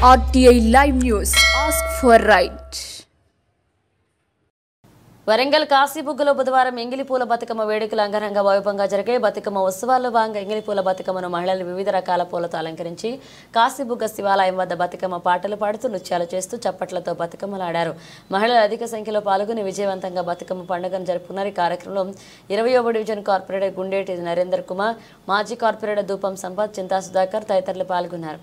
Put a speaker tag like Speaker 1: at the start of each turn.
Speaker 1: RTI Live News. Ask for right.
Speaker 2: Warangal కాశీబుగ్గలో బుధవారం ఎంగిలిపూల బతుకమ్మ వేడుకలు అంగరంగ వైభవంగా జరిగాయి. బతుకమ్మ ఉత్సవాల్లో భాగంగా ఎంగిలిపూల బతుకమ్మను మహిళలు వివిధ రకాల పూలతో అలంకరించి కాశీబుగ్గ శివాలయం వద్ద బతుకమ్మ పాటలు పాడుతూ నృత్యాలు చేస్తూ చప్పట్లతో బతుకమ్మలాడారు. మహిళలు అధిక సంఖ్యలో పాల్గొని విజయవంతంగా బతుకమ్మ పండుగను జరుపుకున్నారు. ఈ కార్యక్రమంలో 20వ డివిజన్ కార్పొరేటర్ గుండేటి నరేందర్ కుమార్, మాజీ కార్పొరేటర్ దూపం సంపత్, చింతా సుధాకర్ తదితరులు పాల్గొన్నారు.